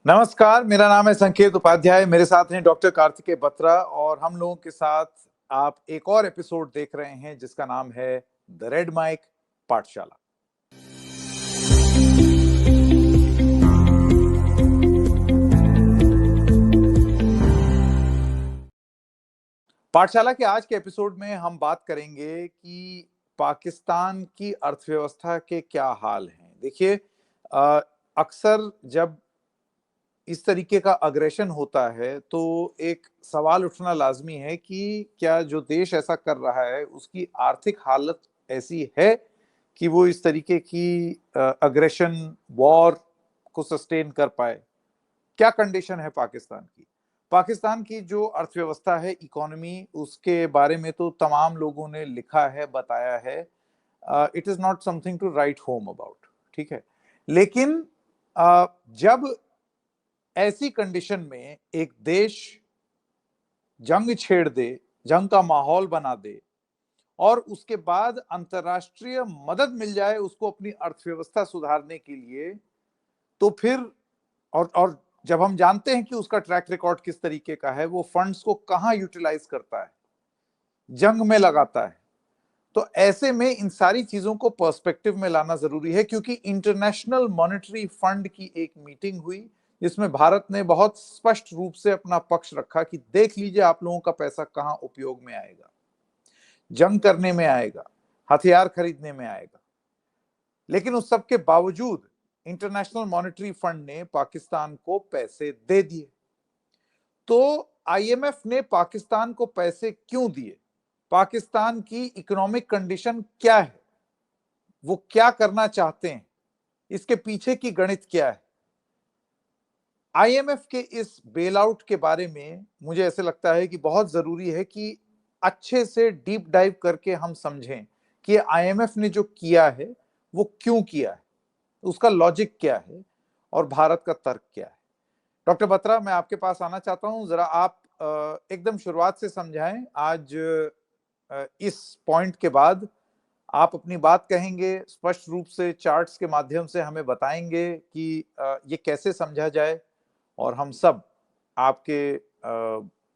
नमस्कार, मेरा नाम है संकेत उपाध्याय। मेरे साथ हैं डॉक्टर कार्तिकेय बत्रा और हम लोगों के साथ आप एक और एपिसोड देख रहे हैं जिसका नाम है द रेड माइक पाठशाला। पाठशाला के आज के एपिसोड में हम बात करेंगे कि पाकिस्तान की अर्थव्यवस्था के क्या हाल हैं। देखिए, अक्सर जब इस तरीके का अग्रेशन होता है तो एक सवाल उठना लाजमी है कि क्या जो देश ऐसा कर रहा है उसकी आर्थिक हालत ऐसी है कि वो इस तरीके की अग्रेशन वॉर को सस्टेन कर पाए। क्या कंडीशन है पाकिस्तान की जो अर्थव्यवस्था है, इकोनॉमी, उसके बारे में तो तमाम लोगों ने लिखा है, बताया है। It is not something to write home about, ठीक है। लेकिन जब ऐसी कंडीशन में एक देश जंग छेड़ दे, जंग का माहौल बना दे और उसके बाद अंतरराष्ट्रीय मदद मिल जाए उसको अपनी अर्थव्यवस्था सुधारने के लिए, तो फिर और जब हम जानते हैं कि उसका ट्रैक रिकॉर्ड किस तरीके का है, वो फंड्स को कहां यूटिलाइज करता है, जंग में लगाता है, तो ऐसे में इन सारी चीजों को पर्सपेक्टिव में लाना जरूरी है। क्योंकि इंटरनेशनल मॉनेटरी फंड की एक मीटिंग हुई जिसमें भारत ने बहुत स्पष्ट रूप से अपना पक्ष रखा कि देख लीजिए, आप लोगों का पैसा कहां उपयोग में आएगा, जंग करने में आएगा, हथियार खरीदने में आएगा। लेकिन उस सब के बावजूद इंटरनेशनल मॉनेटरी फंड ने पाकिस्तान को पैसे दे दिए। तो आईएमएफ ने पाकिस्तान को पैसे क्यों दिए? पाकिस्तान की इकोनॉमिक कंडीशन क्या है, वो क्या करना चाहते हैं, इसके पीछे की गणित क्या है? आईएमएफ के इस बेल आउट के बारे में मुझे ऐसे लगता है कि बहुत जरूरी है कि अच्छे से डीप डाइव करके हम समझें कि आईएमएफ ने जो किया है वो क्यों किया है, उसका लॉजिक क्या है और भारत का तर्क क्या है। डॉक्टर बत्रा, मैं आपके पास आना चाहता हूं, जरा आप एकदम शुरुआत से समझाएं। आज इस पॉइंट के बाद आप अपनी बात कहेंगे, स्पष्ट रूप से चार्ट्स के माध्यम से हमें बताएंगे कि ये कैसे समझा जाए और हम सब आपके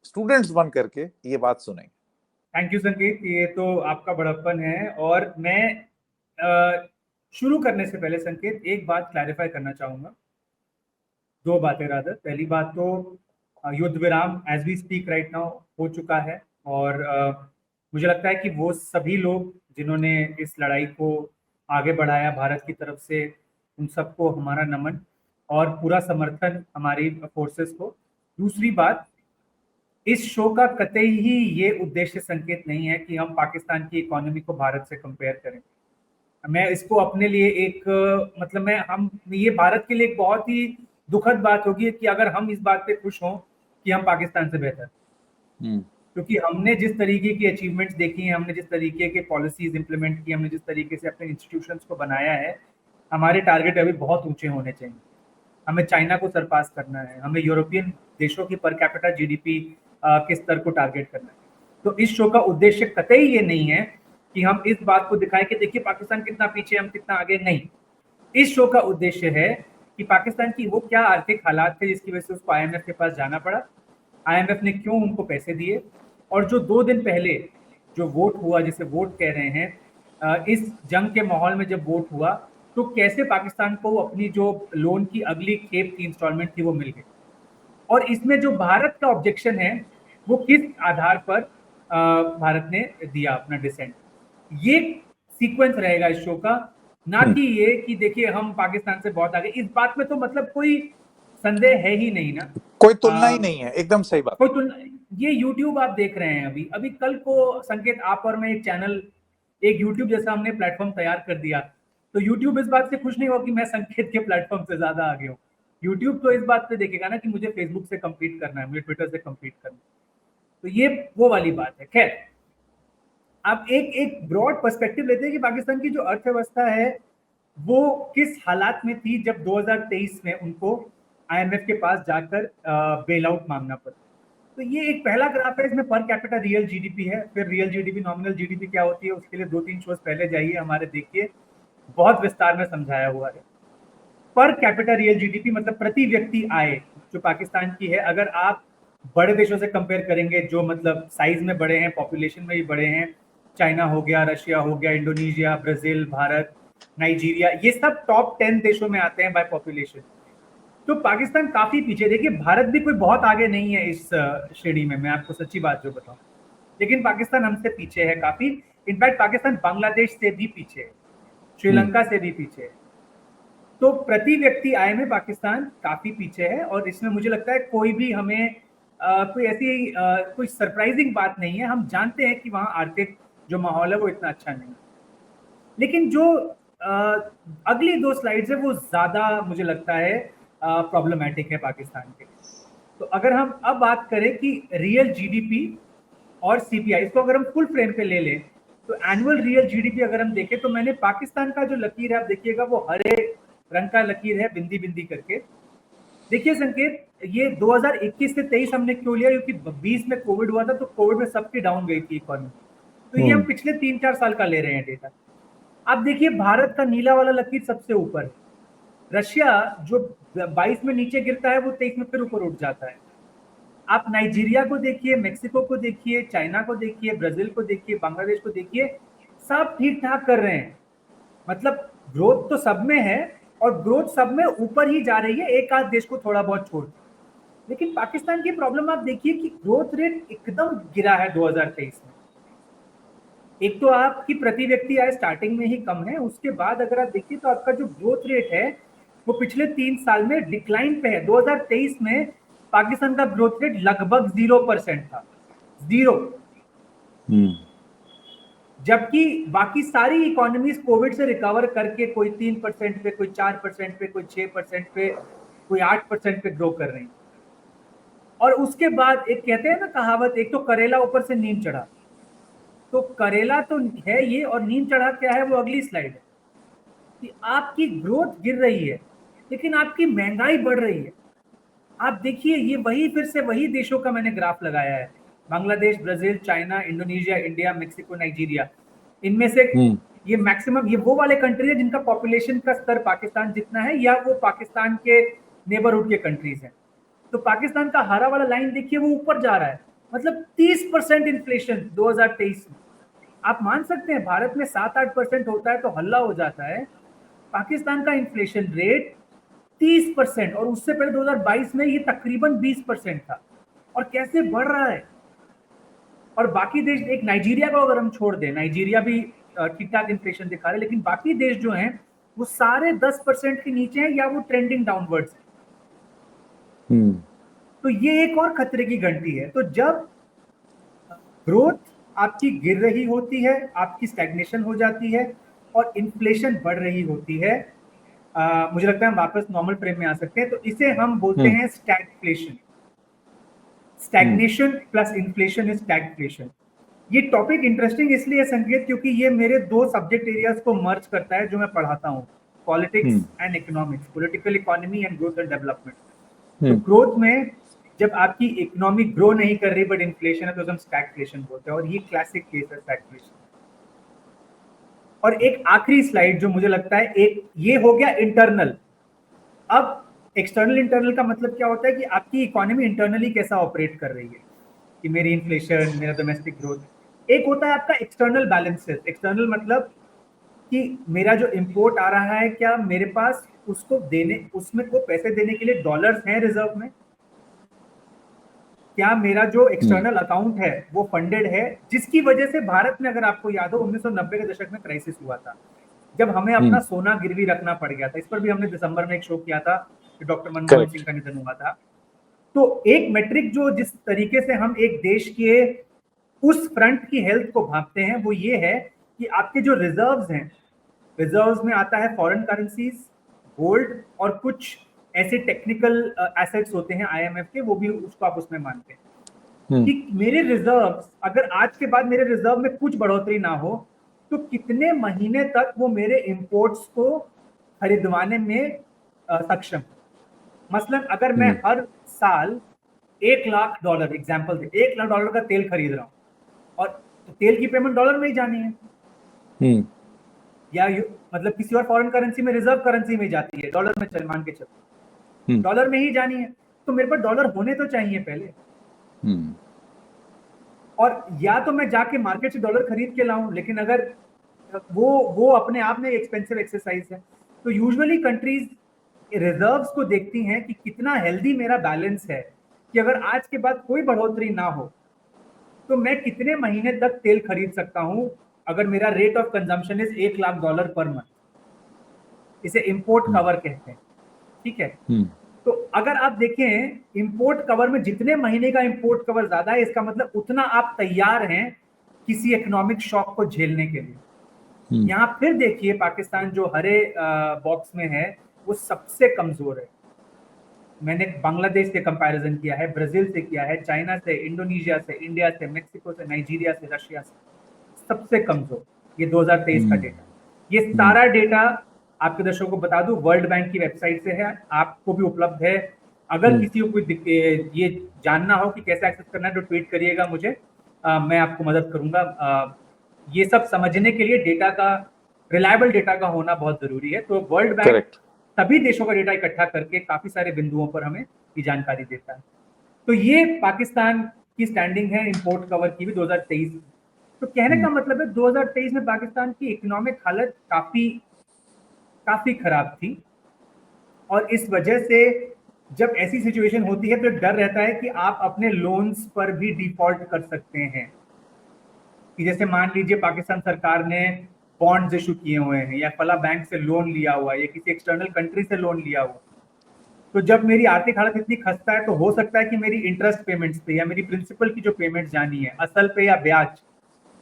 स्टूडेंट्स बन करके ये बात सुनेंगे। थैंक यू संकेत, ये तो आपका बड़प्पन है। और मैं शुरू करने से पहले संकेत एक बात क्लैरिफाई करना चाहूंगा, दो बातें रादर। पहली बात तो युद्ध विराम as we speak right now हो चुका है और मुझे लगता है कि वो सभी लोग जिन्होंने इस लड़ाई को आगे बढ़ाया भारत की तरफ से, उन सबको हमारा नमन और पूरा समर्थन हमारी फोर्सेस को। दूसरी बात, इस शो का कतई ही ये उद्देश्य संकेत नहीं है कि हम पाकिस्तान की इकोनॉमी को भारत से कंपेयर करें। मैं इसको अपने लिए एक मतलब मैं हम ये भारत के लिए एक बहुत ही दुखद बात होगी कि अगर हम इस बात पे खुश हों कि हम पाकिस्तान से बेहतर, क्योंकि हमने जिस तरीके की अचीवमेंट्स देखी हैं, हमने जिस तरीके के पॉलिसीज इंप्लीमेंट की, हमने जिस तरीके से अपने इंस्टीट्यूशंस को बनाया है, हमारे टारगेट अभी बहुत ऊंचे होने चाहिए। हमें चाइना को सरपास करना है, हमें यूरोपियन देशों की पर कैपिटा जीडीपी के स्तर को टारगेट करना है। तो इस शो का उद्देश्य कतई ये नहीं है कि हम इस बात को दिखाएं कि देखिए पाकिस्तान कितना पीछे, हम कितना आगे। नहीं, इस शो का उद्देश्य है कि पाकिस्तान की वो क्या आर्थिक हालात थे जिसकी वजह से उसको आईएमएफ के पास जाना पड़ा, आईएमएफ ने क्यों उनको पैसे दिए, और जो 2 दिन पहले जो वोट हुआ, जिसे वोट कह रहे हैं, इस जंग के माहौल में जब वोट हुआ तो कैसे पाकिस्तान को अपनी जो लोन की अगली खेप की इंस्टॉलमेंट थी वो मिल गई, और इसमें जो भारत का ऑब्जेक्शन है वो किस आधार पर भारत ने दिया अपना डिसेंट। ये सीक्वेंस रहेगा इस शो का, ना कि ये कि देखिए हम पाकिस्तान से बहुत आगे। इस बात में तो मतलब कोई संदेह है ही नहीं ना, कोई तुलना ही नहीं है। एकदम सही बात। कोई तुलना। ये यूट्यूब आप देख रहे हैं, अभी अभी कल को संकेत आप और मैं एक चैनल, एक यूट्यूब जैसा हमने प्लेटफॉर्म तैयार कर दिया, तो यूट्यूब इस बात से खुश नहीं होगा कि मैं संकेत के प्लेटफॉर्म से ज्यादा आगे हूँ। यूट्यूब तो इस बात पे देखेगा ना कि मुझे फेसबुक से कम्पीट करना है, मुझे ट्विटर से कम्पीट करना है। तो ये वो वाली बात है। खैर, आप एक एक ब्रॉड पर्सपेक्टिव लेते हैं कि पाकिस्तान की जो अर्थव्यवस्था है वो किस हालात में थी जब 2023 में उनको आईएमएफ के पास जाकर बेल आउट मांगना पड़ा। तो ये एक पहला ग्राफ है, इसमें पर कैपिटा रियल जीडीपी है, फिर रियल जीडीपी, नॉमिनल जीडीपी क्या होती है उसके लिए 2-3 शोज पहले जाइए हमारे, देखिए बहुत विस्तार में समझाया हुआ है। पर कैपिटा रियल जीडीपी मतलब प्रति व्यक्ति आय जो पाकिस्तान की है, अगर आप बड़े देशों से कंपेयर करेंगे जो मतलब साइज में बड़े हैं, पॉपुलेशन में भी बड़े हैं, चाइना हो गया, रशिया हो गया, इंडोनेशिया, ब्राजील, भारत, नाइजीरिया, ये सब टॉप 10 देशों में आते हैं बाय पॉपुलेशन। तो पाकिस्तान काफी पीछे। देखिए भारत भी कोई बहुत आगे नहीं है इस श्रेणी में, मैं आपको सच्ची बात जो बताऊं, लेकिन पाकिस्तान हमसे पीछे है काफी। इनफैक्ट पाकिस्तान बांग्लादेश से भी पीछे है, श्रीलंका से भी पीछे है। तो प्रति व्यक्ति आय में पाकिस्तान काफी पीछे है, और इसमें मुझे लगता है कोई भी हमें कोई ऐसी कोई सरप्राइजिंग बात नहीं है। हम जानते हैं कि वहाँ आर्थिक जो माहौल है वो इतना अच्छा नहीं है। लेकिन जो अगली दो स्लाइड्स है वो ज्यादा मुझे लगता है प्रॉब्लमेटिक है पाकिस्तान के लिए। तो अगर हम अब बात करें कि रियल जीडीपी और सीपीआई, इसको अगर हम फुल फ्रेम पे ले लें तो एनुअल रियल जीडीपी अगर हम देखें तो मैंने पाकिस्तान का जो लकीर है आप देखिएगा वो हरे रंग का लकीर है बिंदी बिंदी करके। देखिए संकेत, ये 2021 से 23 हमने क्यों लिया, क्योंकि 20 में कोविड हुआ था, तो कोविड में सबकी डाउन गई थी इकोनॉमी। तो ये हम पिछले 3-4 साल का ले रहे हैं डेटा। अब देखिए भारत का नीला वाला लकीर सबसे ऊपर है, रशिया जो 22 में नीचे गिरता है वो 23 में फिर ऊपर उठ जाता है। आप नाइजीरिया को देखिए, मेक्सिको को देखिए, चाइना को देखिए, ब्राजील को देखिए, बांग्लादेश को देखिए, सब ठीक ठाक कर रहे हैं। मतलब ग्रोथ तो सब में है, और ग्रोथ सब में ऊपर ही जा रही है, एक आध देश को थोड़ा बहुत छोड़। लेकिन पाकिस्तान की प्रॉब्लम आप देखिए कि ग्रोथ रेट एकदम गिरा है 2023 में। एक तो आपकी प्रति व्यक्ति आय स्टार्टिंग में ही कम है, उसके बाद अगर आप देखिए तो आपका जो ग्रोथ रेट है वो पिछले 3 साल में डिक्लाइन पे है। 2023 में पाकिस्तान का ग्रोथ रेट लगभग 0% था, 0। जबकि बाकी सारी इकोनॉमीज कोविड से रिकवर करके कोई 3% पे, कोई 4% पे, कोई 6% पे, कोई 8% पे ग्रो कर रही। और उसके बाद एक कहते हैं ना कहावत, एक तो करेला ऊपर से नीम चढ़ा। तो करेला तो है ये, और नीम चढ़ा क्या है वो अगली स्लाइड है कि आपकी ग्रोथ गिर रही है लेकिन आपकी महंगाई बढ़ रही है। आप देखिए ये वही फिर से वही देशों का मैंने ग्राफ लगाया है, Bangladesh, Brazil, China, Indonesia, India, Mexico, Nigeria. इनमें से ये मैक्सिमम ये वो वाले कंट्री है जिनका पॉपुलेशन का स्तर पाकिस्तान जितना है, या वो पाकिस्तान के नेबरहुड के कंट्रीज हैं। तो पाकिस्तान का हरा वाला लाइन देखिए वो ऊपर जा रहा है, मतलब 30% इन्फ्लेशन 2023 में। आप मान सकते हैं भारत में 7-8% होता है तो हल्ला हो जाता है, पाकिस्तान का इन्फ्लेशन रेट 30%, और उससे पहले 2022 में ये तकरीबन 20% था, और कैसे बढ़ रहा है। और बाकी देश, एक नाइजीरिया को अगर हम छोड़ दें, नाइजीरिया भी ठीक ठाक इन्फ्लेशन दिखा रहे हैं, लेकिन बाकी देश जो हैं वो सारे 10% के नीचे हैं या वो ट्रेंडिंग डाउनवर्ड्स है। तो ये एक और खतरे की घंटी है। तो जब ग्रोथ आपकी गिर रही होती है, आपकी स्टैग्नेशन हो जाती है, और इन्फ्लेशन बढ़ रही होती है, मुझे लगता है हम वापस नॉर्मल फ्रेम में आ सकते हैं। तो इसे हम बोलते हैं stagflation. Stagnation plus inflation is stagflation. ये टॉपिक इंटरेस्टिंग इसलिए है संकेत क्योंकि ये मेरे दो सब्जेक्ट एरियाज को मर्ज करता है जो मैं पढ़ाता हूँ, politics and economics, political economy and growth and development. तो ग्रोथ में जब आपकी इकोनॉमी ग्रो नहीं कर रही बट इन्फ्लेशन है तो हम स्टैगफ्लेशन बोलते हैं, और ये क्लासिक केस है स्टैगफ्लेशन। और एक आखिरी स्लाइड जो मुझे लगता है, एक ये हो गया इंटरनल। अब एक्सटर्नल इंटरनल का मतलब क्या होता है कि आपकी इकोनॉमी इंटरनली कैसा ऑपरेट कर रही है, कि मेरी इन्फ्लेशन, मेरा डोमेस्टिक ग्रोथ। एक होता है आपका एक्सटर्नल बैलेंसेस। एक्सटर्नल मतलब कि मेरा जो इंपोर्ट आ रहा है क्या मेरे पास उसको देने, उसमें को पैसे देने के लिए डॉलर्स हैं रिजर्व में, क्या मेरा जो एक्सटर्नल अकाउंट है वो फंडेड है, जिसकी वजह से भारत में अगर आपको याद हो 1990 के दशक में क्राइसिस हुआ था जब हमें अपना सोना गिरवी रखना पड़ गया था। इस पर भी हमने दिसंबर में एक शो किया था, डॉक्टर मनमोहन सिंह का निधन हुआ था। तो एक मेट्रिक जो जिस तरीके से हम एक देश के उस फ्रंट की हेल्थ को भांपते हैं वो ये है कि आपके जो रिजर्व्स हैं, रिजर्व्स में आता है फॉरेन करेंसीज, गोल्ड, और कुछ ऐसे टेक्निकल एसेट्स होते हैं आईएमएफ के, वो भी उसको आप उसमें मानते हैं कि मेरे रिजर्व्स, अगर आज के बाद मेरे रिजर्व में कुछ बढ़ोतरी ना हो तो कितने महीने तक वो मेरे इंपोर्ट्स को खरीदवाने में सक्षम। मसलन अगर मैं हर साल $1 लाख, एग्जाम्पल दे, $1 लाख का तेल खरीद रहा हूँ, और तो तेल की पेमेंट डॉलर में ही जानी है, या मतलब किसी और फॉरेन करेंसी में, रिजर्व करेंसी में जाती है, डॉलर में चल मान के चलो, डॉलर में ही जानी है, तो मेरे पास डॉलर होने तो चाहिए पहले। और या तो मैं जाके मार्केट से डॉलर खरीद के लाऊं, लेकिन अगर वो अपने आप में एक्सपेंसिव एक्सरसाइज है। तो यूजुअली कंट्रीज रिजर्व्स को देखती हैं कि कितना हेल्दी मेरा बैलेंस है, कि अगर आज के बाद कोई बढ़ोतरी ना हो तो मैं कितने महीने तक तेल खरीद सकता हूं, अगर मेरा rate of consumption is $1 lakh per month. इसे इंपोर्ट कवर कहते हैं, ठीक है। तो अगर आप देखें इंपोर्ट कवर में जितने महीने का इंपोर्ट कवर ज्यादा है, इसका मतलब उतना आप तैयार हैं किसी इकोनॉमिक शॉक को झेलने के लिए। यहां फिर देखिए पाकिस्तान जो हरे बॉक्स में है वो सबसे कमजोर है। मैंने बांग्लादेश से कंपैरिजन किया है, ब्राजील से किया है, चाइना से, इंडोनेशिया से, इंडिया से, मेक्सिको से, नाइजीरिया से, रशिया से, सबसे कमजोर। ये 2023 का डेटा, ये सारा डेटा आपके दर्शकों को बता दूं वर्ल्ड बैंक की वेबसाइट से है, आपको भी उपलब्ध है। अगर किसी को कोई ये जानना हो कि कैसे एक्सेस करना है तो ट्वीट करिएगा मुझे, मैं आपको मदद करूंगा। ये सब समझने के लिए डेटा का, रिलायबल डेटा का होना बहुत जरूरी है। तो वर्ल्ड बैंक सभी देशों का डेटा इकट्ठा करके काफी सारे बिंदुओं पर हमें ये जानकारी देता है। तो ये पाकिस्तान की स्टैंडिंग है इंपोर्ट कवर की भी 2023 में। तो कहने का मतलब है 2023 में पाकिस्तान की इकोनॉमिक हालत काफी काफी खराब थी, और इस वजह से जब ऐसी सिचुएशन होती है तो डर रहता है कि आप अपने लोन्स पर भी डिफॉल्ट कर सकते हैं। कि जैसे मान लीजिए पाकिस्तान सरकार ने बॉन्ड्स इशू किए हुए हैं, या फला बैंक से लोन लिया हुआ है, या किसी एक्सटर्नल कंट्री से लोन लिया हुआ, तो जब मेरी आर्थिक हालत इतनी खस्ता है तो हो सकता है कि मेरी इंटरेस्ट पेमेंट्स पे या मेरी प्रिंसिपल की जो पेमेंट जानी है असल पे या ब्याज,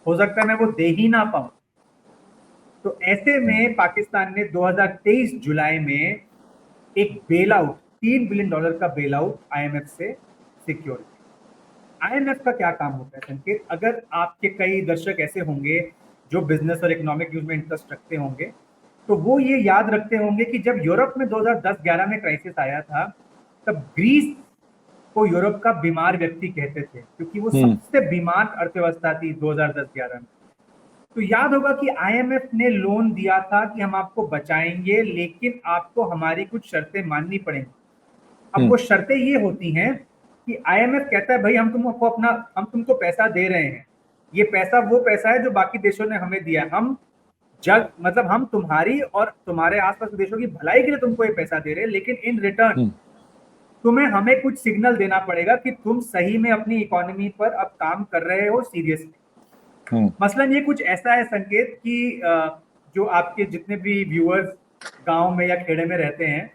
हो सकता है मैं वो दे ही ना पाऊं। तो ऐसे में पाकिस्तान ने 2023 जुलाई में एक बेल आउट, $3 बिलियन का बेल आउट आईएमएफ से सिक्योर किया। आईएमएफ का क्या काम होता है संकेत? अगर आपके कई दर्शक ऐसे होंगे जो बिजनेस और इकोनॉमिक न्यूज में इंटरेस्ट रखते होंगे, तो वो ये याद रखते होंगे कि जब यूरोप में 2010-11 में क्राइसिस आया था, तब ग्रीस को यूरोप का बीमार व्यक्ति कहते थे, क्योंकि वो सबसे बीमार अर्थव्यवस्था थी 2010-11 में। तो याद होगा कि आईएमएफ ने लोन दिया था कि हम आपको बचाएंगे, लेकिन आपको हमारी कुछ शर्तें माननी पड़ेंगी। अब वो शर्तें ये होती हैं कि आईएमएफ कहता है भाई हम तुमको पैसा दे रहे हैं, ये पैसा वो पैसा है जो बाकी देशों ने हमें दिया, हम मतलब हम तुम्हारी और तुम्हारे आसपास देशों की भलाई के लिए तुमको ये पैसा दे रहे हैं, लेकिन इन रिटर्न तुम्हें हमें कुछ सिग्नल देना पड़ेगा कि तुम सही में अपनी इकोनॉमी पर अब काम कर रहे हो सीरियसली। मसलन ये कुछ ऐसा है संकेत कि जो आपके जितने भी व्यूअर्स गांव में या खेड़े में रहते हैं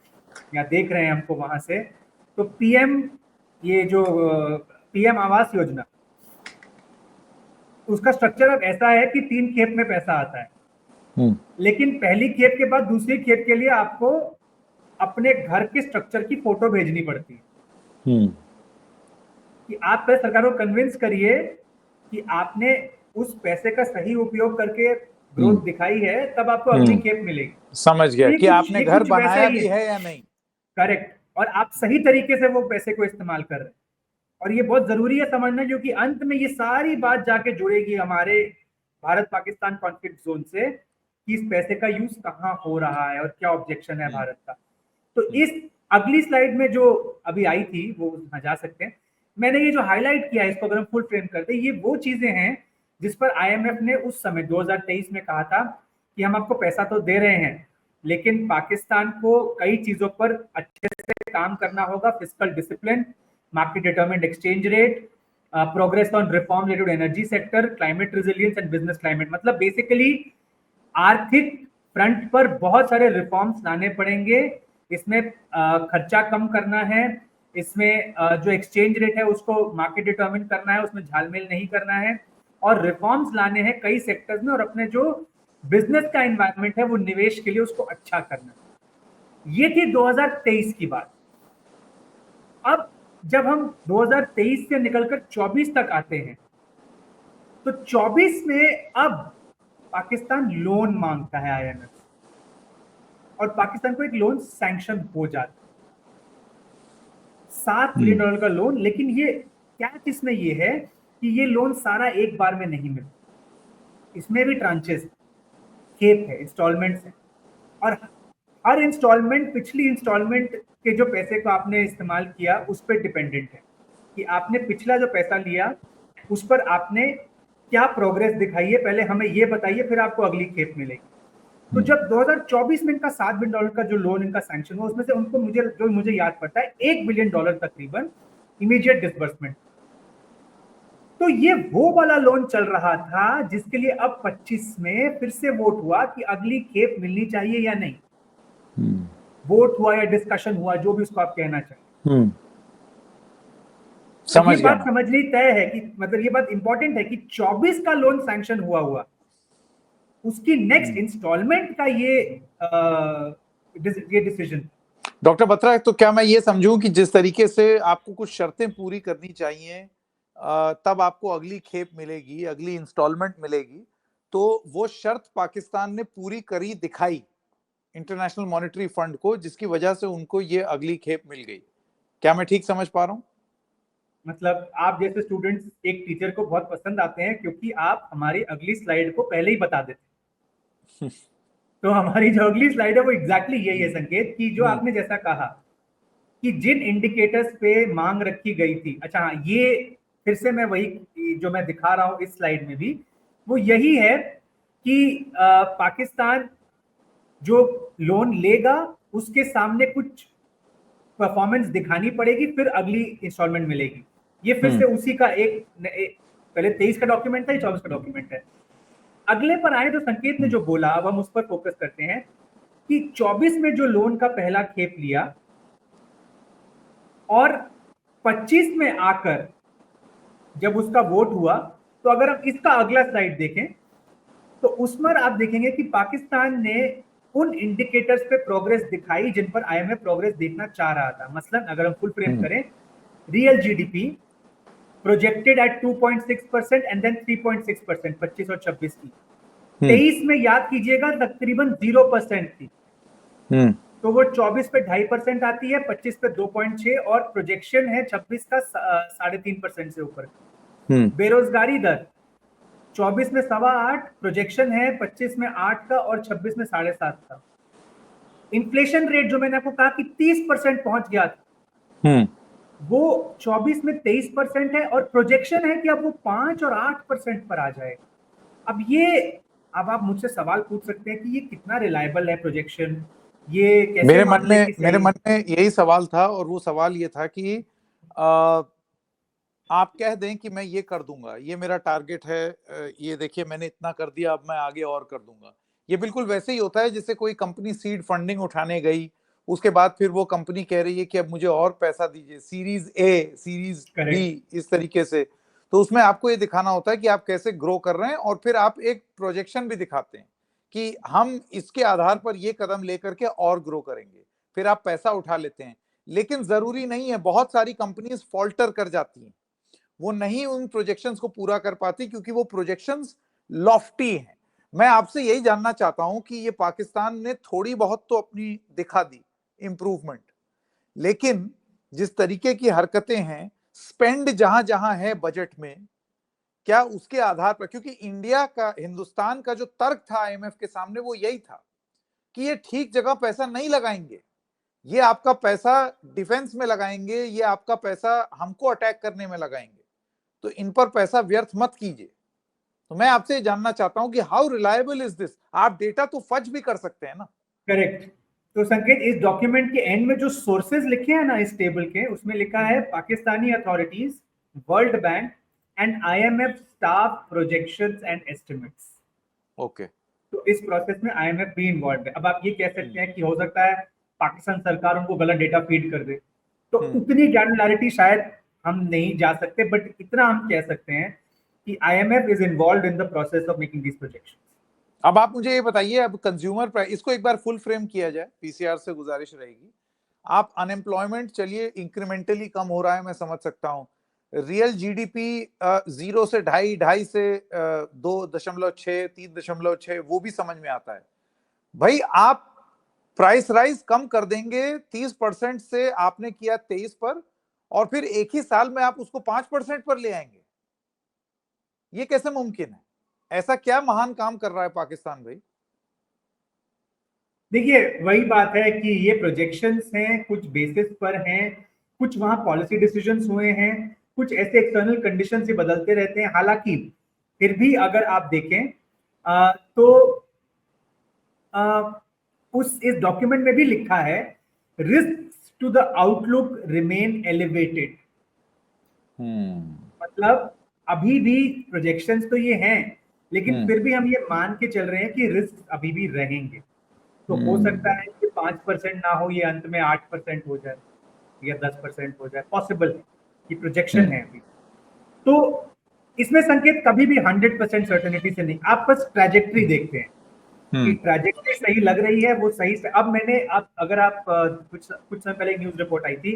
या देख रहे हैं हमको वहां से, तो ये जो पीएम आवास योजना, उसका स्ट्रक्चर अब ऐसा है कि 3 खेप में पैसा आता है, लेकिन पहली खेप के बाद दूसरी खेप के लिए आपको अपने घर के स्ट्रक्चर की फोटो भेजनी पड़ती है। कि आप पहले सरकार को कन्विंस करिए कि आपने उस पैसे का सही उपयोग करके ग्रोथ दिखाई है, तब आपको अगली खेप मिलेगी। समझ गया तो कि आपने घर बनाया भी है या नहीं। करेक्ट, और आप सही तरीके से वो पैसे को इस्तेमाल कर रहे हैं। और ये बहुत जरूरी है समझना, क्योंकि अंत में ये सारी बात जाके जुड़ेगी हमारे भारत पाकिस्तान कॉन्फ्लिक्ट जोन से, कि इस पैसे का यूज कहाँ हो रहा है और क्या ऑब्जेक्शन है भारत का। तो इस अगली स्लाइड में जो अभी आई थी वो जा सकते हैं, मैंने ये जो हाईलाइट किया है इसको अगर हम फुल फ्रेम करते हैं, ये वो चीजें हैं जिस पर आईएमएफ ने उस समय 2023 में कहा था कि हम आपको पैसा तो दे रहे हैं, लेकिन पाकिस्तान को कई चीजों पर अच्छे से काम करना होगा। Fiscal discipline, market determined exchange rate, progress on reform related energy sector, climate resilience and business climate. मतलब बेसिकली आर्थिक फ्रंट पर बहुत सारे रिफॉर्म्स लाने पड़ेंगे। इसमें खर्चा कम करना है, इसमें जो एक्सचेंज रेट है उसको मार्केट डिटरमिन करना है, उसमें झालमेल नहीं करना है, और रिफॉर्म्स लाने हैं कई सेक्टर्स में, और अपने जो बिजनेस का एनवायरनमेंट है वो निवेश के लिए उसको अच्छा करना है। ये थी 2023 की बात। अब जब हम 2023 से निकलकर 24 तक आते हैं, तो 24 में अब पाकिस्तान लोन मांगता है आईएमएफ, और पाकिस्तान को एक लोन सैंक्शन हो जाता है, $7 बिलियन का लोन। लेकिन ये कैच इसमें ये है कि ये लोन सारा एक बार में नहीं मिलता, इसमें भी ट्रांचेस। खेप है, इंस्टॉलमेंट्स है, और हर इंस्टॉलमेंट पिछली इंस्टॉलमेंट के जो पैसे को आपने इस्तेमाल किया उस पर डिपेंडेंट है कि आपने पिछला जो पैसा लिया उस पर आपने क्या प्रोग्रेस दिखाई है, पहले हमें ये बताइए, फिर आपको अगली खेप मिलेगी। तो जब 2024 में इनका $7 बिलियन का जो लोन इनका सैंक्शन हुआ, उसमें से उनको मुझे याद पड़ता है $1 बिलियन तकरीबन इमीडिएट डिसबर्समेंट। तो ये वो वाला लोन चल रहा था जिसके लिए अब 25 में फिर से वोट हुआ कि अगली खेप मिलनी चाहिए या नहीं। वोट हुआ या डिस्कशन हुआ, जो भी उसको आप कहना चाहिए। तो ये बात समझनी तय है कि मतलब ये बात इंपॉर्टेंट है कि 24 का लोन सैंक्शन हुआ उसकी नेक्स्ट इंस्टॉलमेंट का ये डिसीजन। डॉक्टर बत्रा, तो क्या मैं ये समझूं कि जिस तरीके से आपको कुछ शर्तें पूरी करनी चाहिए तब आपको अगली खेप मिलेगी, अगली इंस्टॉलमेंट मिलेगी, तो वो शर्त पाकिस्तान ने पूरी करी दिखाई इंटरनेशनल मॉनेटरी फंड को, जिसकी वजह से उनको ये अगली खेप मिल गई। क्या मैं ठीक समझ पा रहा हूं? मतलब आप जैसे स्टूडेंट्स एक टीचर को बहुत पसंद आते हैं क्योंकि आप हमारी अगली स्लाइड को पहले ही बता देते हैं। तो हमारी जो अगली स्लाइड है वो एग्जैक्टली यही है संकेत, कि जो आपने जैसा कहा कि जिन इंडिकेटर्स पे मांग रखी गई थी, अच्छा हाँ, ये फिर से मैं वही जो मैं दिखा रहा हूं इस स्लाइड में भी वो यही है कि पाकिस्तान जो लोन लेगा उसके सामने कुछ परफॉर्मेंस दिखानी पड़ेगी, फिर अगली इंस्टॉलमेंट मिलेगी। ये फिर से उसी का पहले 23 का डॉक्यूमेंट था, 24 का डॉक्यूमेंट है। अगले पर आए तो संकेत ने जो बोला, अब हम उस पर फोकस करते हैं कि 24 में जो लोन का पहला खेप लिया और 25 में आकर जब उसका वोट हुआ, तो अगर हम इसका अगला स्लाइड देखें तो उसमें आप देखेंगे कि पाकिस्तान ने उन इंडिकेटर्स पे प्रोग्रेस दिखाई जिन पर आईएमएफ प्रोग्रेस देखना चाह रहा था। मसलन अगर हम फुल फ्रेम करें, real GDP projected at 2.6% and then 3.6% 25 और 26 की। 23 में याद कीजिएगा तकरीबन 0% थी, तो वो 24 पे 2.5% आती है, 25 पे 2.6 और प्रोजेक्शन है 26 का 3.5% से ऊपर। बेरोजगारी दर 24 में 8.25, प्रोजेक्शन है 25 में 8 का और 26 में 7.5 का। इन्फ्लेशन रेट जो मैंने आपको कहा कि 30% पहुंच गया था, वो 24 में 23% है और प्रोजेक्शन है कि अब वो 5 और 8% पर आ जाएगा। अब आप मुझसे सवाल पूछ सकते हैं कि ये कितना रिलायबल है प्रोजेक्शन, ये कैसे मेरे मन में यही सवाल था, और वो सवाल ये था कि आप कह दें कि मैं ये कर दूंगा, ये मेरा टारगेट है, ये देखिए मैंने इतना कर दिया, अब मैं आगे और कर दूंगा। ये बिल्कुल वैसे ही होता है जैसे कोई कंपनी सीड फंडिंग उठाने गई, उसके बाद फिर वो कंपनी कह रही है कि अब मुझे और पैसा दीजिए, सीरीज ए, सीरीज बी, इस तरीके से। तो उसमें आपको ये दिखाना होता है कि आप कैसे ग्रो कर रहे हैं, और फिर आप एक प्रोजेक्शन भी दिखाते हैं कि हम इसके आधार पर ये कदम लेकर के और ग्रो करेंगे, फिर आप पैसा उठा लेते हैं। लेकिन जरूरी नहीं है, बहुत सारी कंपनीज फॉल्टर कर जाती हैं, वो नहीं उन प्रोजेक्शंस को पूरा कर पाती क्योंकि वो प्रोजेक्शंस लॉफ्टी हैं। मैं आपसे यही जानना चाहता हूं कि ये पाकिस्तान ने थोड़ी बहुत तो अपनी दिखा दी इंप्रूवमेंट, लेकिन जिस तरीके की हरकतें हैं, स्पेंड जहां जहां है बजट में, क्या उसके आधार पर, क्योंकि इंडिया का, हिंदुस्तान का जो तर्क था आईएमएफ के सामने वो यही था कि ये ठीक जगह पैसा नहीं लगाएंगे, ये आपका पैसा डिफेंस में लगाएंगे, ये आपका पैसा हमको अटैक करने में लगाएंगे, तो इन पर पैसा व्यर्थ मत कीजिए। तो मैं आपसे जानना चाहता हूं कि हाउ रिलायबल इज दिस? आप डेटा तो फज भी कर सकते हैं ना। करेक्ट। तो संकेत, इस डॉक्यूमेंट के एंड में जो सोर्सेज लिखे हैं ना इस टेबल के, उसमें लिखा है Pakistani authorities, world bank and IMF staff projections and estimates. Okay. तो इस प्रोसेस में आईएमएफ भी इन्वॉल्व है। अब आप ये कह सकते हैं कि हो सकता है पाकिस्तान सरकार उनको गलत डेटा फीड कर दे, तो उतनी ग्रैनुलैरिटी शायद हम नहीं जा सकते, बट इतना हम कह सकते हैं कि IMF is involve in the process of making these projections. अब आप मुझे ये बताइए, अब कंज्यूमर प्राइस, इसको एक बार फुल फ्रेम किया जाए, पीसीआर से गुजारिश रहेगी। आप अनएम्प्लॉयमेंट चलिए इंक्रीमेंटली कम हो रहा है, मैं समझ सकता हूं। रियल जीडीपी 0 से 2.5, 2.5 से 2.6, 3.6, वो भी समझ में आता है। भाई आप प्राइस राइज कम कर देंगे, 30% से आपने किया 23 पर, और फिर एक ही साल में आप उसको 5% पर ले आएंगे, ये कैसे मुमकिन है? ऐसा क्या महान काम कर रहा है पाकिस्तान भाई? देखिए वही बात है कि ये प्रोजेक्शंस हैं, कुछ बेसिस पर हैं, कुछ वहां पॉलिसी डिसीजंस हुए हैं, कुछ ऐसे एक्सटर्नल कंडीशंस ही बदलते रहते हैं। हालांकि फिर भी अगर आप देखें तो उस इस डॉक्यूमेंट में भी लिखा है risk to the outlook remain elevated. मतलब अभी भी प्रोजेक्शंस तो ये हैं, लेकिन फिर भी हम ये मान के चल रहे हैं कि रिस्क अभी भी रहेंगे। तो हो सकता है कि 5% ना हो, ये अंत में 8% हो जाए या 10% हो जाए, पॉसिबल है कि प्रोजेक्शन है अभी। तो इसमें संकेत कभी भी 100% सर्टेनिटी से नहीं, आप बस ट्रैजेक्टरी देखते हैं कि ट्रैजेक्टरी सही लग रही है, वो सही से। अब मैंने आप अगर आप कुछ समय पहले एक न्यूज रिपोर्ट आई थी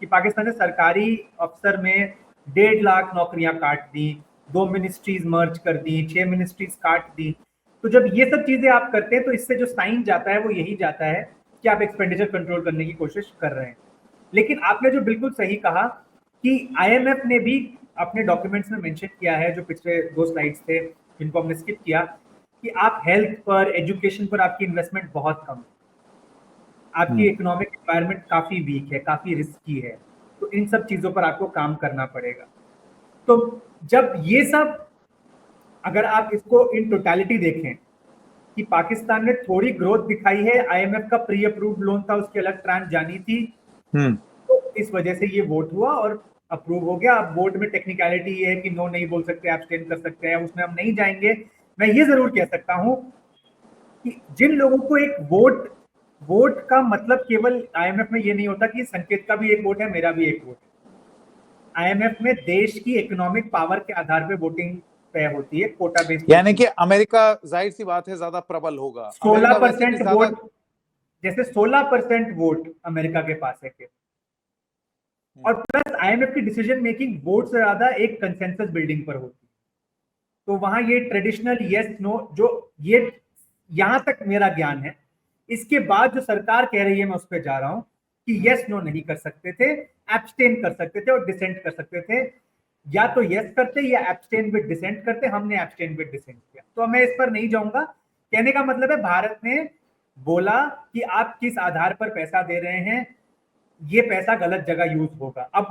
कि पाकिस्तान ने सरकारी अफसर में 1.5 लाख नौकरियां काट दी, 2 मिनिस्ट्रीज मर्ज कर दी, 6 मिनिस्ट्रीज काट दी। तो जब ये सब चीजें आप करते हैं तो इससे जो साइन जाता है वो यही जाता है कि आप एक्सपेंडिचर कंट्रोल करने की कोशिश कर रहे हैं। लेकिन आपने जो बिल्कुल सही कहा कि आईएमएफ ने भी अपने डॉक्यूमेंट्स में मेंशन किया है, जो पिछले 2 स्लाइड्स थे जिनको हमने स्किप किया, कि आप हेल्थ पर, एजुकेशन पर आपकी इन्वेस्टमेंट बहुत कम है, आपकी इकोनॉमिक एनवायरनमेंट काफी वीक है, काफी रिस्की है, तो इन सब चीजों पर आपको काम करना पड़ेगा। तो जब ये सब, अगर आप इसको इन टोटलिटी देखें कि पाकिस्तान ने थोड़ी ग्रोथ दिखाई है, आईएमएफ का प्री अप्रूव्ड लोन था, उसकी अलग ट्रांच जानी थी, तो इस वजह से ये वोट हुआ और अप्रूव हो गया। अब वोट में टेक्निकलिटी ये है कि नो नहीं बोल सकते, एब्सटेन कर सकते हैं, उसमें हम नहीं जाएंगे। मैं ये जरूर कह सकता हूं कि जिन लोगों को एक वोट, वोट का मतलब केवल आईएमएफ में ये नहीं होता कि संकेत का भी एक वोट है, मेरा भी एक वोट है। आईएमएफ में देश की इकोनॉमिक पावर के आधार पे वोटिंग तय होती है, कोटा बेस्ड यानी वोटिंग। कि अमेरिका जाहिर सी बात है ज्यादा प्रबल होगा, सोलह अमेरिका वैसे भी परसेंट ज्यादा। वोट जैसे 16% वोट अमेरिका के पास है केवल। और प्लस आईएमएफ की डिसीजन मेकिंग वोट से ज्यादा एक कंसेंसस बिल्डिंग पर होती है। तो वहां ये ट्रेडिशनल यस नो, जो ये यहां तक मेरा ज्ञान है, इसके बाद जो सरकार कह रही है मैं उस पर जा रहा हूं कि यस नो नहीं कर सकते थे, एब्सटेन कर सकते थे और डिसेंट कर सकते थे। या तो यस करते या एब्सटेन विद डिसेंट करते, हमने एब्सटेन विद डिसेंट किया। तो मैं इस पर नहीं जाऊंगा। कहने का मतलब है भारत ने बोला कि आप किस आधार पर पैसा दे रहे हैं, ये पैसा गलत जगह यूज होगा। अब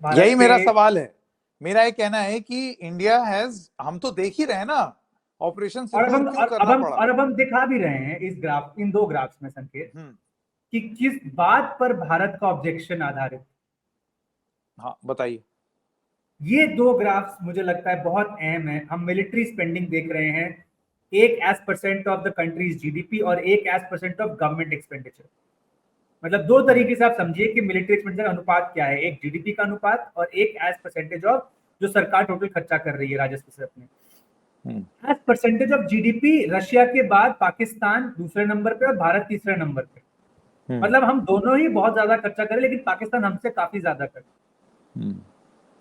भारत यही पे, मेरा सवाल है। मेरा ये कहना है कि इंडिया हैज, हम तो देख ही रहे हैं ना, ऑपरेशन और अब सिंदूर हम क्यों और अब करना हम पड़ा। और अब हम दिखा भी रहे हैं इस ग्राफ, इन 2 ग्राफ्स में संकेत, हम्म। कि किस बात पर भारत का ऑब्जेक्शन आधारित। हाँ बताइए। ये 2 ग्राफ्स मुझे लगता है बहुत अहम है। हम मिलिट्री स्पेंडिंग देख रहे हैं, एक as percent of the country's GDP और एक as percent of government expenditure. मतलब 2 तरीके से आप समझिए कि मिलिट्री एक्सपेंडिचर अनुपात क्या है, एक जीडीपी का अनुपात और एक एज परसेंटेज ऑफ जो सरकार टोटल खर्चा कर रही है राजस्व से अपने। As percentage of GDP Russia के बाद पाकिस्तान दूसरे नंबर पे और भारत तीसरे नंबर पे। मतलब हम दोनों ही बहुत ज्यादा खर्चा करें, लेकिन पाकिस्तान हमसे काफी ज्यादा करे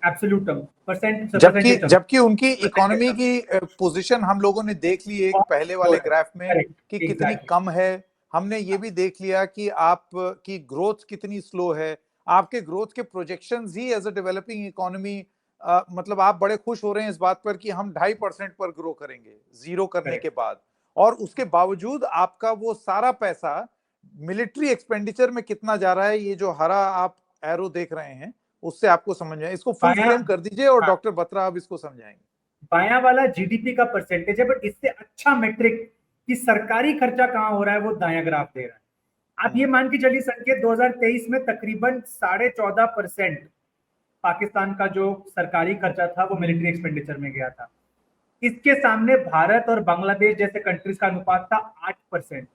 एब्सोल्यूट टर्म, परसेंट जबकि परसेंटेज टर्म, जबकि उनकी परसेंटेज इकोनॉमी टर्म। की पोजीशन हम लोगों ने देख ली एक बहुत पहले स्लो वाले है, ग्राफ में करेक्ट, कि कितनी एग्जैक्टली। कम है। हमने ये भी देख लिया कि आप की ग्रोथ कितनी स्लो है। आपके ग्रोथ के प्रोजेक्शंस ही एज अ डेवलपिंग इकोनॉमी, मतलब आप बड़े खुश हो रहे हैं इस बात पर कि हम 2.5% पर ग्रो करेंगे जीरो करने के करेक्ट। बाद। और उसके बावजूद आपका वो सारा पैसा मिलिट्री एक्सपेंडिचर में कितना जा रहा है, ये जो हरा आप एरो देख रहे हैं उससे आपको समझ में आए। इसको फुल बाया, फ्रेम कर दीजिए और हाँ, डॉक्टर बत्रा अब इसको समझाएंगे। बाया वाला जीडीपी का परसेंटेज है, बट इससे अच्छा मेट्रिक कि सरकारी खर्चा कहां हो रहा है वो दाया ग्राफ दे रहा है। आप ये मान के चलिए संकेत 2023 में तकरीबन 14.5% पाकिस्तान का जो सरकारी खर्चा था वो मिलिट्री एक्सपेंडिचर में गया था। इसके सामने भारत और बांग्लादेश जैसे कंट्रीज का अनुपात था 8%,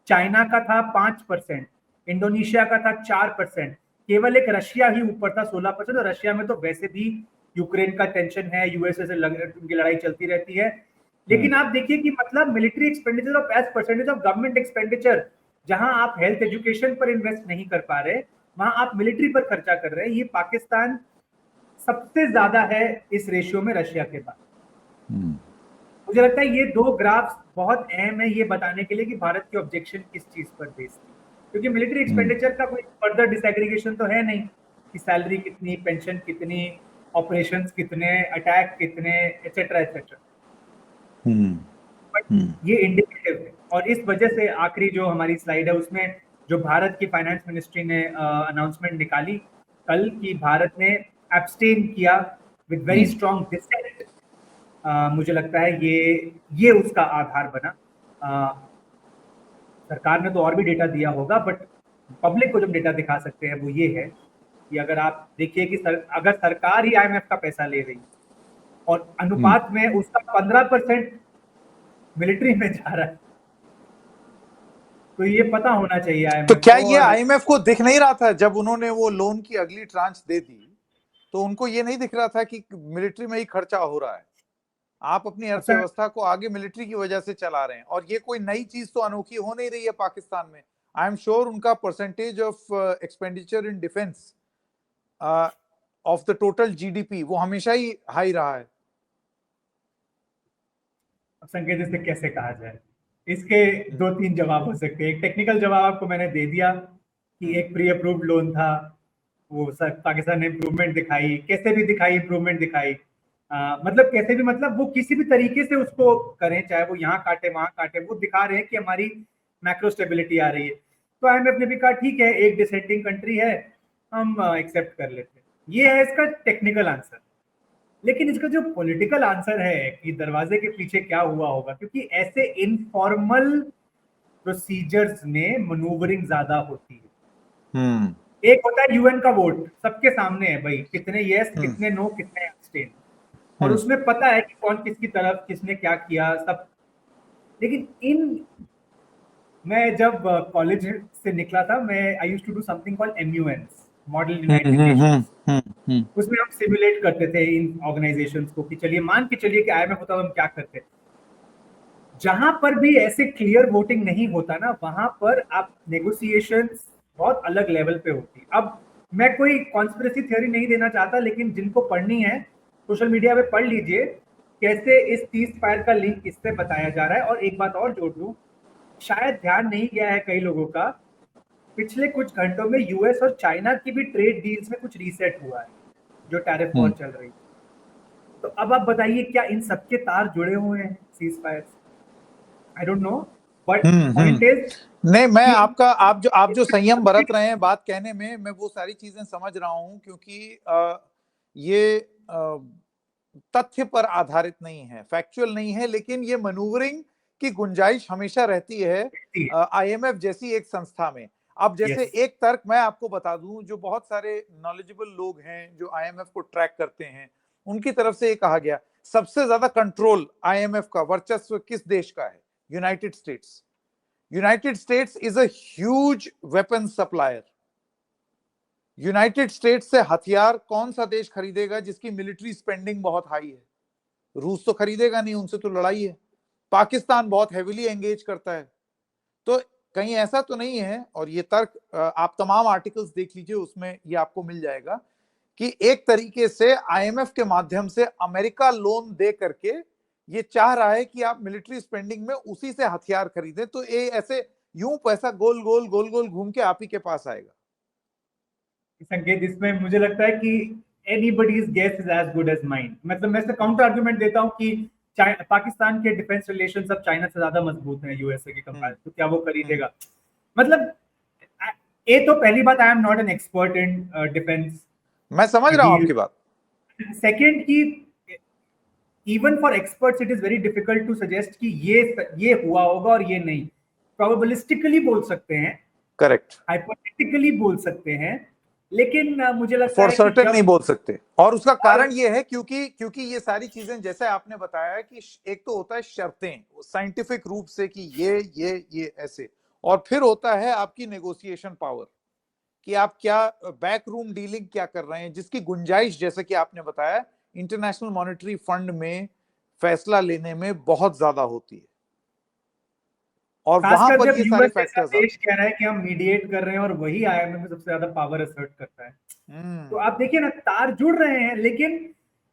चाइना का था 5%, इंडोनेशिया का था 4%, केवल एक रशिया ही ऊपर था 16%। और रशिया में तो वैसे भी यूक्रेन का टेंशन है, यूएसए से उनकी लड़ाई चलती रहती है। लेकिन आप देखिए कि मतलब military expenditure of as percentage of government expenditure, जहां आप हेल्थ एजुकेशन पर इन्वेस्ट नहीं कर पा रहे, वहां आप मिलिट्री पर खर्चा कर रहे हैं। ये पाकिस्तान सबसे ज्यादा है इस रेशियो में रशिया के बाद। मुझे लगता है ये 2 ग्राफ्स बहुत अहम है ये बताने के लिए कि भारत की ऑब्जेक्शन किस चीज पर बेस्ड है। क्योंकि मिलिट्री एक्सपेंडिचर का कोई फर्दर डिसएग्रीगेशन तो है नहीं कि सैलरी कितनी, पेंशन कितनी, ऑपरेशंस कितने, अटैक कितने, एटसेट्रा एटसेट्रा। बट ये इंडिकेटिव है और इस वजह से आखिरी जो हमारी स्लाइड है उसमें जो भारत की फाइनेंस मिनिस्ट्री ने अनाउंसमेंट निकाली कल की, भारत ने एब्सटेन किया विद वेरी स्ट्रॉन्ग डिसेंट, मुझे लगता है ये उसका आधार बना। सरकार ने तो और भी डेटा दिया होगा, बट पब्लिक को जब डेटा दिखा सकते हैं वो ये है कि अगर आप देखिए कि अगर सरकार ही आईएमएफ का पैसा ले रही और अनुपात में उसका 15% मिलिट्री में जा रहा है, तो ये पता होना चाहिए तो आईएमएफ क्या को। ये और आईएमएफ को दिख नहीं रहा था जब उन्होंने वो लोन की अगली ट्रांच दे दी, तो उनको ये नहीं दिख रहा था कि मिलिट्री में ही खर्चा हो रहा है, आप अपनी सर, अर्थव्यवस्था को आगे मिलिट्री की वजह से चला रहे हैं, और ये कोई नई चीज तो अनोखी हो नहीं रही है पाकिस्तान में। आई एम श्योर उनका percentage of expenditure in defence of the total GDP वो हमेशा ही हाई रहा है। संकेत इसे कैसे कहा जाए, इसके दो तीन जवाब हो सकते हैं। एक टेक्निकल जवाब आपको मैंने दे दिया कि एक प्री अप्रूव्ड लोन था, वो सर पाकिस्तान ने इम्प्रूवमेंट दिखाई, कैसे भी दिखाई इम्प्रूवमेंट दिखाई, मतलब कैसे भी, मतलब वो किसी भी तरीके से उसको करें, चाहे वो यहाँ काटे वहां काटे, वो दिखा रहे हैं कि हमारी मैक्रो स्टेबिलिटी आ रही है। तो आईएमएफ ने भी कहा ठीक है, एक डिसेंटिंग कंट्री है, हम एक्सेप्ट कर लेते हैं। ये है इसका टेक्निकल आंसर। लेकिन इसका जो पॉलिटिकल आंसर है कि दरवाजे के पीछे क्या हुआ होगा, क्योंकि ऐसे इनफॉर्मल प्रोसीजर्स में मनूवरिंग ज्यादा होती है। एक होता है यूएन का वोट, सबके सामने है भाई, कितने यस कितने नो कितने एब्सटेन, और उसमें पता है कि कौन किसकी तरफ, किसने क्या किया सब। लेकिन मैं जब कॉलेज से निकला था, मैं I used to do something called MUNs, model United Nations. उसमें हम सिमुलेट करते थे इन ऑर्गेनाइजेशंस को कि चलिए मान के चलिए कि आईएमएफ होता तो हम क्या करते। जहां पर भी ऐसे क्लियर वोटिंग नहीं होता ना, वहां पर आप नेगोशिएशंस बहुत अलग लेवल पे होती। अब मैं कोई कॉन्स्पिरेसी थ्योरी नहीं देना चाहता, लेकिन जिनको पढ़नी है सोशल मीडिया पे पढ़ लीजिए कैसे इस सीज फायर का लिंक इससे बताया जा रहा है। और एक बात और जोड़ दूं, शायद ध्यान नहीं गया है कई लोगों का, पिछले कुछ घंटों में यूएस और चाइना की भी ट्रेड डील्स में कुछ रीसेट हुआ है, जो टैरिफ वॉर चल रही है। तो अब आप बताइए क्या इन सबके तार जुड़े हुए हैं cease fire? I don't know, but point is नहीं, मैं कि आपका आप जो संयम बरत रहे हैं बात कहने में, मैं वो सारी चीजें समझ रहा हूं, क्योंकि ये तथ्य पर आधारित नहीं है, फैक्चुअल नहीं है, लेकिन ये मैन्यूवरिंग की गुंजाइश हमेशा रहती है आईएमएफ जैसी एक संस्था में। अब जैसे एक तर्क मैं आपको बता दूं, जो बहुत सारे नॉलेजेबल लोग हैं जो आईएमएफ को ट्रैक करते हैं, उनकी तरफ से ये कहा गया सबसे ज्यादा कंट्रोल आईएमएफ का वर्चस्व किस देश का है? United states. United states is a huge weapon supplier. United states से हथियार कौन सा देश खरीदेगा जिसकी मिलिट्री स्पेंडिंग बहुत हाई है? रूस तो खरीदेगा नहीं, उनसे तो लड़ाई है। पाकिस्तान बहुत हेविली एंगेज करता है। तो कहीं ऐसा तो नहीं है, और ये तर्क आप तमाम आर्टिकल्स देख लीजिए, उसमें ये आपको मिल जाएगा कि एक तरीके से आईएमएफ के माध्यम से अमेरिका लोन दे करके ये चाह रहा है कि आप मिलिट्री स्पेंडिंग में उसी से हथियार खरीदें, तो ये ऐसे यूं पैसा गोल गोल गोल गोल घूम के आप ही के पास आएगा। संकेत, इसमें मुझे लगता है कि anybody's guess is as good as mine. मतलब मैं इसका काउंटर आर्गुमेंट देता हूँ कि पाकिस्तान के डिफेंस रिलेशंस अब चाइना से ज्यादा मजबूत हैं यूएसए के कंपेयर, तो क्या वो खरीदेगा? मतलब ये तो पहली बात, I am not an expert in defence. मैं समझ रहा हूं आपकी बात। सेकेंड की even for experts it is very difficult to suggest कि ये हुआ होगा और ये नहीं। प्रोबेबिलिस्टिकली बोल सकते हैं, करेक्ट, हाइपोथेटिकली बोल सकते हैं, लेकिन मुझे लगता फॉर है कि सर्टेन नहीं जब बोल सकते। और उसका कारण ये है क्योंकि ये सारी चीजें जैसे आपने बताया कि एक तो होता है शर्तें साइंटिफिक रूप से कि ये ऐसे, और फिर होता है आपकी नेगोशिएशन पावर कि आप क्या बैक रूम डीलिंग क्या कर रहे हैं, जिसकी गुंजाइश जैसे कि आपने बताया इंटरनेशनल मॉनेटरी फंड में फैसला लेने में बहुत ज्यादा होती है, और वहां खासकर पर जब ये सारे यूएस जैसा फैक्टर्स देश आते कह रहा है कि हम मीडिएट कर रहे हैं और वही आईएमएफ में सबसे ज्यादा पावर असर्ट करता है। तो हैं। आप देखिए ना, तार जुड़ रहे हैं, लेकिन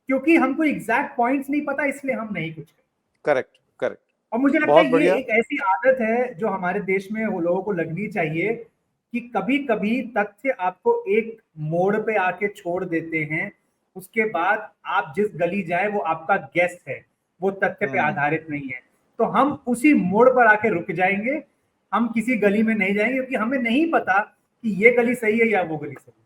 क्योंकि हमको एग्जैक्ट पॉइंट्स नहीं पता, इसलिए हम नहीं कुछ करते। Correct correct. और मुझे लगता बहुत है ये बढ़िया। एक ऐसी आदत है जो हमारे देश में वो लोगों को लगनी चाहिए कि कभी कभी तथ्य आपको एक मोड़ पे आके छोड़ देते हैं, उसके बाद आप जिस गली जाए वो आपका गेस है, वो तथ्य पे आधारित नहीं है। तो हम उसी मोड़ पर आके रुक जाएंगे, हम किसी गली में नहीं जाएंगे, क्योंकि हमें नहीं पता कि ये गली सही है या वो गली सही है।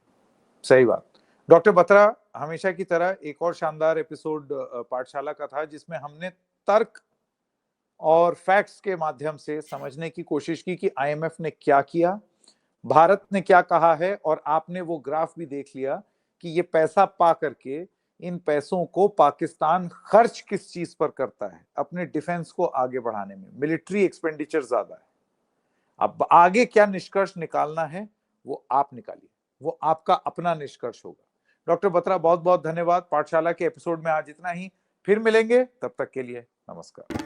सही बात। डॉक्टर बत्रा, हमेशा की तरह एक और शानदार एपिसोड पाठशाला का था, जिसमें हमने तर्क और फैक्ट्स के माध्यम से समझने की कोशिश की कि आईएमएफ ने क्या किया, भारत ने क्या कहा है, और आपने वो ग्राफ भी देख लिया कि ये पैसा पा करके इन पैसों को पाकिस्तान खर्च किस चीज पर करता है, अपने डिफेंस को आगे बढ़ाने में। मिलिट्री एक्सपेंडिचर ज्यादा है। अब आगे क्या निष्कर्ष निकालना है वो आप निकालिए, वो आपका अपना निष्कर्ष होगा। डॉक्टर बत्रा, बहुत बहुत धन्यवाद। पाठशाला के एपिसोड में आज इतना ही, फिर मिलेंगे, तब तक के लिए नमस्कार।